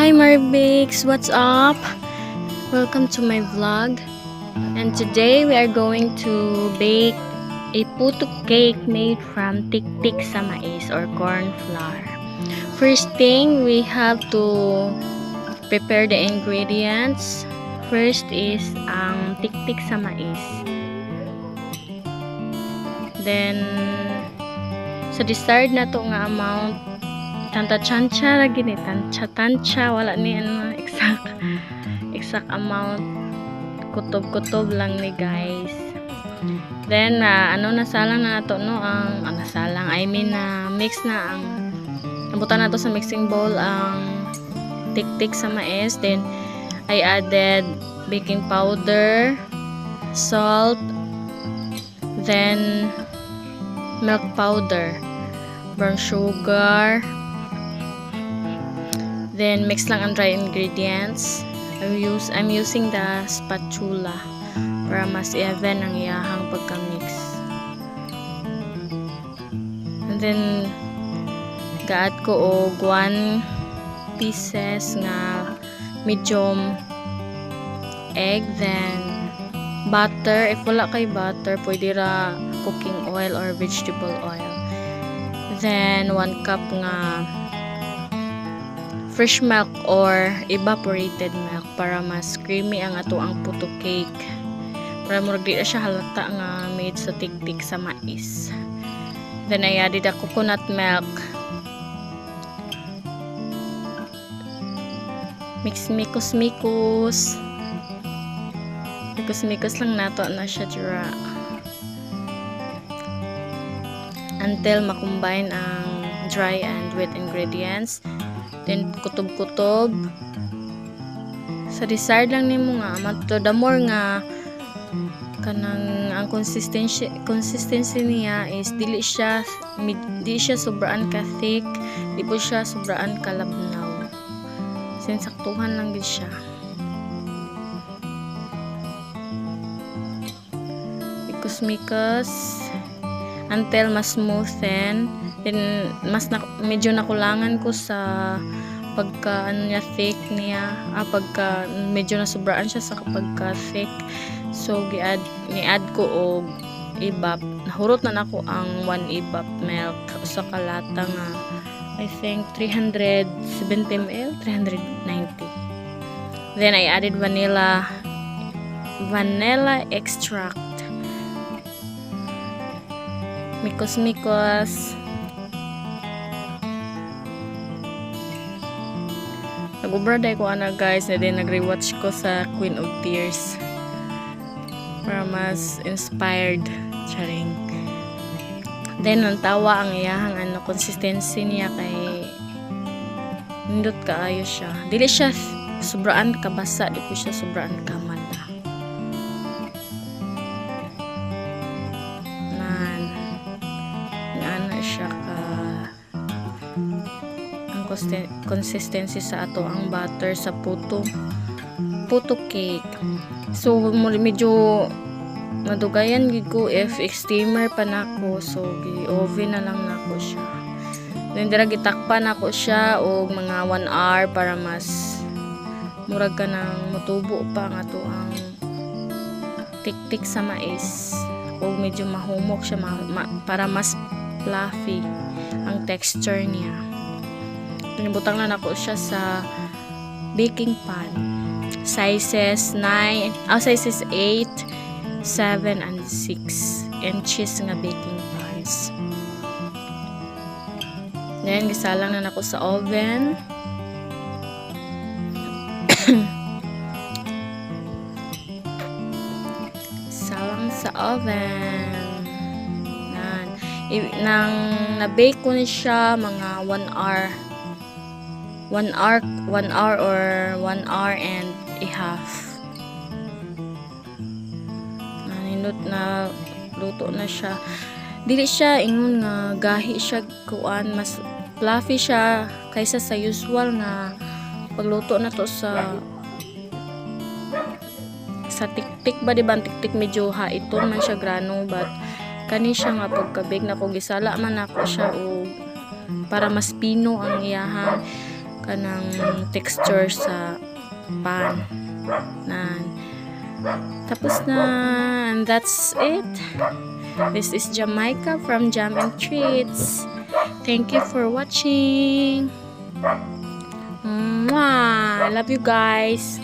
Hi Marbix, what's up? Welcome to my vlog. And today we are going to bake a puto cake made from tik-tik sa mais or corn flour. First thing, we have to prepare the ingredients. First is ang tik-tik sa mais. Then sa desired na to nga amount, tanta-chancha lagi ni tansya wala ni ano exact amount, kutob lang ni guys. Then nasalang na nato no ang nasalang I mean mix na ang nabutan nato sa mixing bowl ang tik-tik sa mais. Then I added baking powder, salt, then milk powder, brown sugar. Then mix lang ang dry ingredients. I'm using the spatula para mas even ang iyahang pagka-mix. And then gaad ko og 1 pieces nga medium egg, then butter. If wala kay butter, pwede ra cooking oil or vegetable oil. Then 1 cup nga fresh milk or evaporated milk para mas creamy ang ato ang puto cake. Para murag di na siya halata nga made sa tik-tik sa mais. Then I added a coconut milk. Mikos lang nato na siya dira until makombine ang dry and wet ingredients. Then kutob sa desired lang nimo nga amount. The more nga kanang ang consistency niya is dili siya sobraan ka thick, di po siya sobraan kalabnaw. Saktuhan lang gid siya. Mikos until mas smoothen. Then medyo nakulangan ko sa pagka niya thick niya, pagka medyo nasobraan siya sa pagka thick. So ni-add ko og ibap. Nahurot na nako ang 1 ibap milk sa kalata nga I think 370 ml, 390. Then I added vanilla extract. Mikos nag-ubraday ko guys, na din nag-rewatch ko sa Queen of Tears para mas inspired charing. Then nantawa ang iyahang consistency niya kay nindot kaayo siya. Dili siya sobraan kabasa, di po siya sobraan kamala. Siya ka ang consistency sa ato ang butter sa puto cake. So medyo madugayan gid ko if steamer pa nako, so gi-oven na lang nako siya. Then dira gitakpan nako siya og mga 1 hour para mas murag ka nang mutubo pa nga to ang tik-tik sa mais, og medyo mahumok siya para mas fluffy ang texture niya. Pinibutang na nako siya sa baking pan. Sizes 8, 7, and 6 inches nga baking pans. Then gisalang na nako sa oven. Salang sa oven. Nang na-bake ko na siya mga 1 hour or 1 hour and a half. Nanindot na luto na siya. Dili siya ingon nga gahi siya kuan, mas fluffy siya kaysa sa usual nga pagluto na to sa tik-tik ba, diba? Tik-tik medyo haiton man siya grano, but kani siya nga pagka-bake na ko gisala man ako siya o para mas pino ang iyahang kanang texture sa pan. Tapos na, and that's it. This is Jamaica from Jam and Treats. Thank you for watching. Mwah! I love you guys.